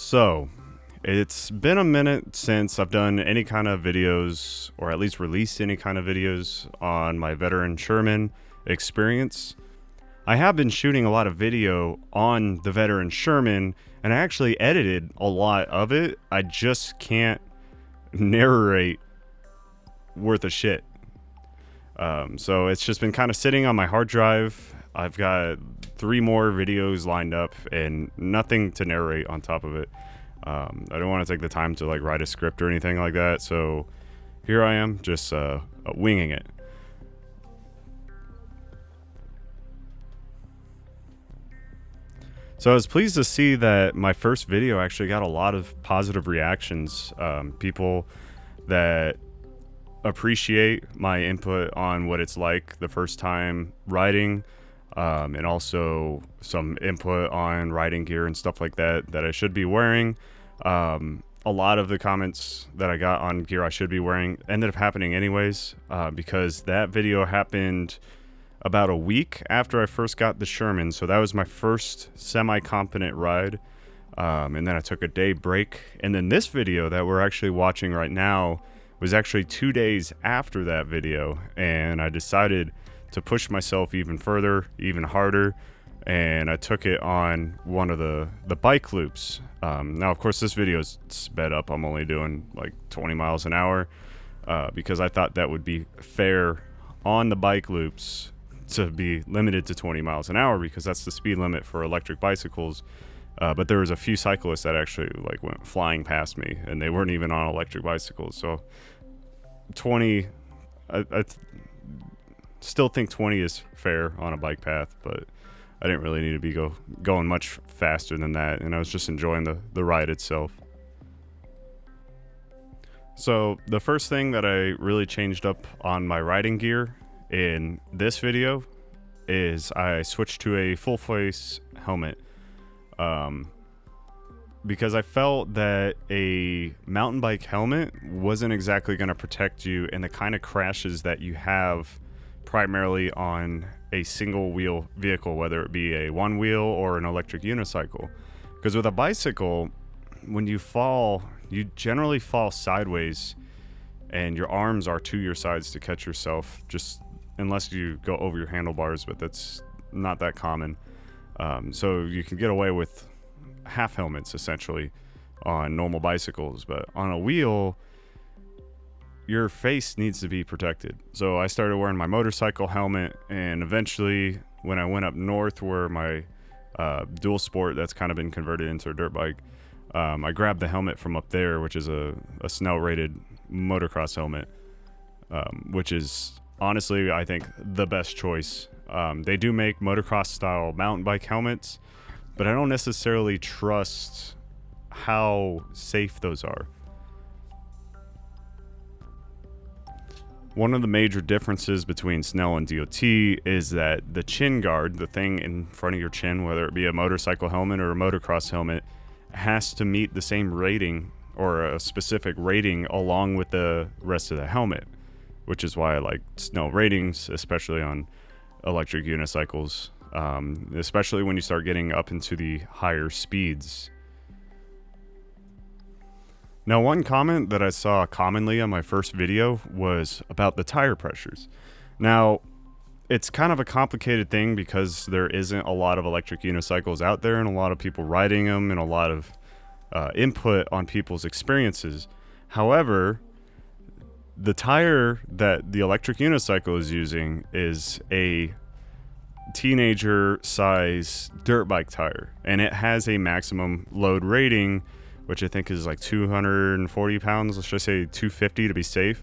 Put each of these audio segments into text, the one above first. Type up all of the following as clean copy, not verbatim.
So, it's been a minute since I've done any kind of videos, or at least released any kind of videos on my veteran Sherman experience. I have been shooting a lot of video on the veteran Sherman, and I actually edited a lot of it. I just can't narrate worth a shit. So it's just been kind of sitting on my hard drive. I've got 3 more videos lined up and nothing to narrate on top of it. I don't want to take the time to like write a script or anything like that. So here I am, just winging it. So I was pleased to see that my first video actually got a lot of positive reactions. People that appreciate my input on what it's like the first time riding, and also some input on riding gear and stuff like that I should be wearing. A lot of the comments that I got on gear I should be wearing ended up happening anyways, because that video happened about a week after I first got the Sherman. So that was my first semi-competent ride, and then I took a day break, and then this video that we're actually watching right now was actually 2 days after that video, and I decided to push myself even further, even harder, and I took it on one of the bike loops. Now, of course, this video is sped up. I'm only doing like 20 miles an hour, because I thought that would be fair on the bike loops to be limited to 20 miles an hour, because that's the speed limit for electric bicycles. But there was a few cyclists that actually like went flying past me, and they weren't even on electric bicycles. So 20, I still think 20 is fair on a bike path, but I didn't really need to be going much faster than that, and I was just enjoying the ride itself. So the first thing that I really changed up on my riding gear in this video is I switched to a full face helmet, because I felt that a mountain bike helmet wasn't exactly going to protect you in the kind of crashes that you have primarily on a single wheel vehicle, whether it be a one wheel or an electric unicycle. Because with a bicycle, when you fall, you generally fall sideways, and your arms are to your sides to catch yourself, just unless you go over your handlebars, but that's not that common. So you can get away with half helmets essentially on normal bicycles, but on a wheel, your face needs to be protected. So I started wearing my motorcycle helmet, and eventually when I went up north where my dual sport that's kind of been converted into a dirt bike, I grabbed the helmet from up there, which is a Snell rated motocross helmet, which is honestly, I think, the best choice. They do make motocross style mountain bike helmets, but I don't necessarily trust how safe those are. One of the major differences between Snell and DOT is that the chin guard, the thing in front of your chin, whether it be a motorcycle helmet or a motocross helmet, has to meet the same rating or a specific rating along with the rest of the helmet, which is why I like Snell ratings, especially on electric unicycles, especially when you start getting up into the higher speeds. Now, one comment that I saw commonly on my first video was about the tire pressures. Now, it's kind of a complicated thing because there isn't a lot of electric unicycles out there and a lot of people riding them and a lot of input on people's experiences. However, the tire that the electric unicycle is using is a teenager size dirt bike tire, and it has a maximum load rating, which I think is like 240 pounds. Let's just say 250 to be safe,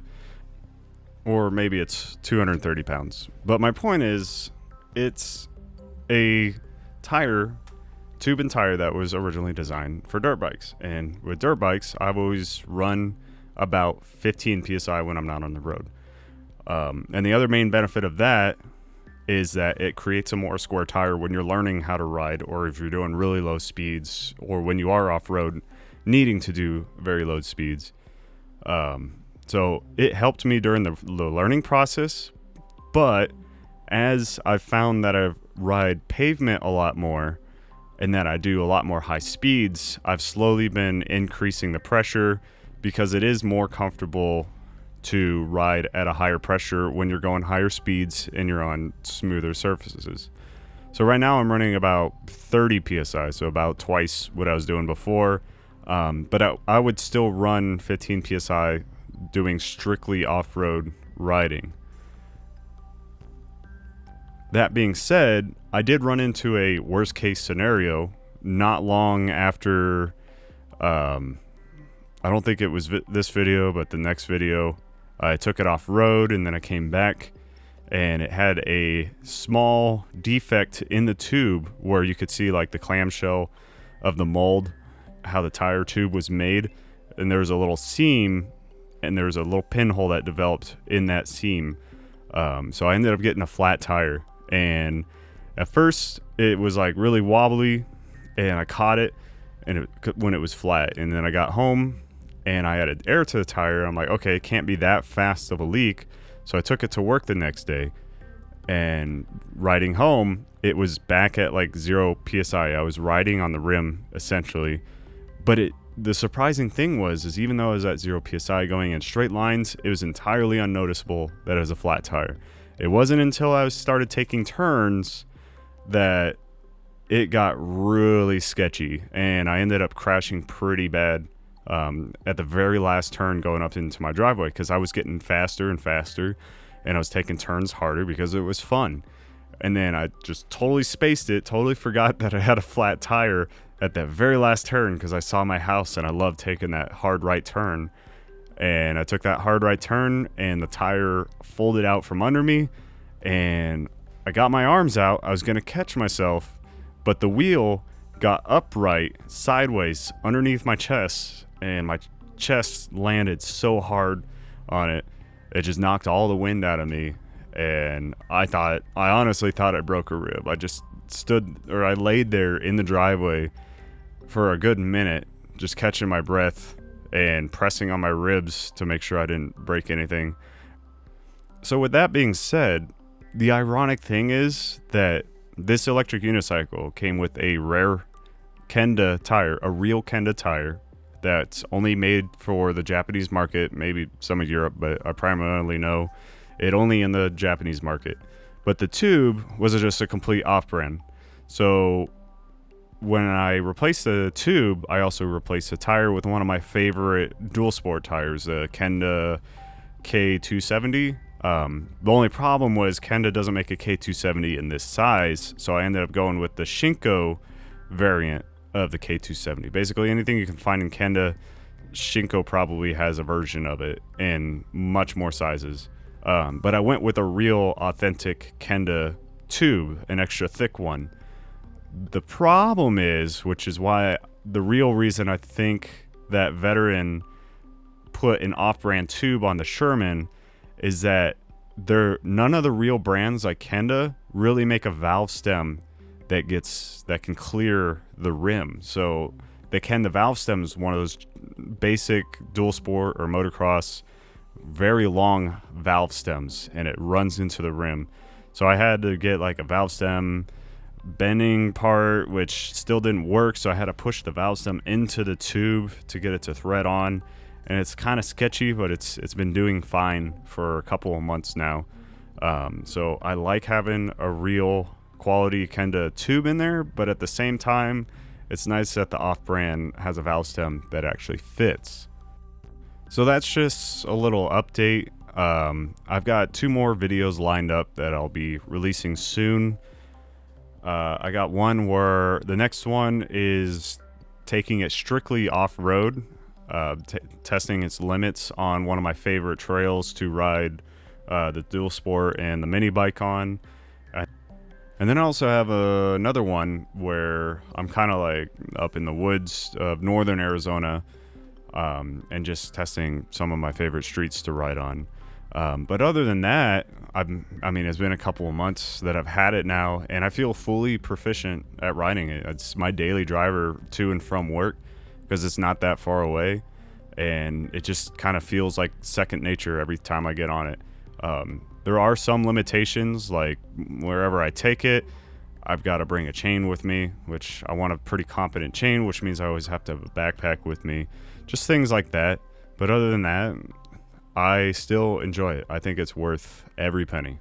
or maybe it's 230 pounds. But my point is, it's a tube and tire that was originally designed for dirt bikes. And with dirt bikes, I've always run about 15 psi when I'm not on the road. And the other main benefit of that is that it creates a more square tire when you're learning how to ride, or if you're doing really low speeds, or when you are off-road needing to do very low speeds. So it helped me during the learning process, but as I've found that I ride pavement a lot more, and then I do a lot more high speeds, I've slowly been increasing the pressure because it is more comfortable to ride at a higher pressure when you're going higher speeds and you're on smoother surfaces. So right now I'm running about 30 psi, so about twice what I was doing before. But I would still run 15 psi doing strictly off-road riding. That being said, I did run into a worst case scenario not long after, I don't think it was this video, but the next video. I took it off-road and then I came back and it had a small defect in the tube where you could see like the clamshell of the mold, how the tire tube was made, and there was a little seam and there was a little pinhole that developed in that seam. So I ended up getting a flat tire, and at first it was like really wobbly and I caught it when it was flat, and then I got home and I added air to the tire. I'm like, okay, it can't be that fast of a leak. So I took it to work the next day, and riding home, it was back at like 0 psi. I was riding on the rim essentially, but the surprising thing is even though I was at 0 psi going in straight lines, it was entirely unnoticeable that it was a flat tire. It wasn't until I started taking turns that it got really sketchy, and I ended up crashing pretty bad at the very last turn going up into my driveway, because I was getting faster and faster and I was taking turns harder because it was fun. And then I just totally spaced it, totally forgot that I had a flat tire at that very last turn because I saw my house and I loved taking that hard right turn. And I took that hard right turn and the tire folded out from under me, and I got my arms out. I was going to catch myself, but the wheel got upright sideways underneath my chest, and my chest landed so hard on it, it just knocked all the wind out of me. And I honestly thought I broke a rib. I just I laid there in the driveway for a good minute, just catching my breath and pressing on my ribs to make sure I didn't break anything. So with that being said, the ironic thing is that this electric unicycle came with a rare Kenda tire, a real Kenda tire that's only made for the Japanese market, maybe some of Europe, but I primarily know it only in the Japanese market. But the tube was just a complete off-brand. So when I replaced the tube, I also replaced the tire with one of my favorite dual sport tires, the Kenda K270. The only problem was Kenda doesn't make a K270 in this size, so I ended up going with the Shinko variant of the K270. Basically anything you can find in Kenda, Shinko probably has a version of it in much more sizes. But I went with a real authentic Kenda tube, an extra thick one. The problem is, which is why the real reason I think that Veteran put an off-brand tube on the Sherman is that none of the real brands like Kenda really make a valve stem that can clear the rim. So the Kenda valve stem is one of those basic dual sport or motocross very long valve stems, and it runs into the rim. So I had to get like a valve stem bending part, which still didn't work, so I had to push the valve stem into the tube to get it to thread on, and it's kind of sketchy, but it's been doing fine for a couple of months now. So I like having a real quality Kenda tube in there, but at the same time it's nice that the off-brand has a valve stem that actually fits. So that's just a little update. I've got 2 more videos lined up that I'll be releasing soon. I got one where the next one is taking it strictly off-road, testing its limits on one of my favorite trails to ride the dual sport and the mini bike on. And then I also have another one where I'm kind of like up in the woods of northern Arizona, and just testing some of my favorite streets to ride on. But other than that, it's been a couple of months that I've had it now, and I feel fully proficient at riding it. It's my daily driver to and from work because it's not that far away, and it just kind of feels like second nature every time I get on it. There are some limitations, like wherever I take it, I've got to bring a chain with me, which I want a pretty competent chain, which means I always have to have a backpack with me. Just things like that. But other than that, I still enjoy it. I think it's worth every penny.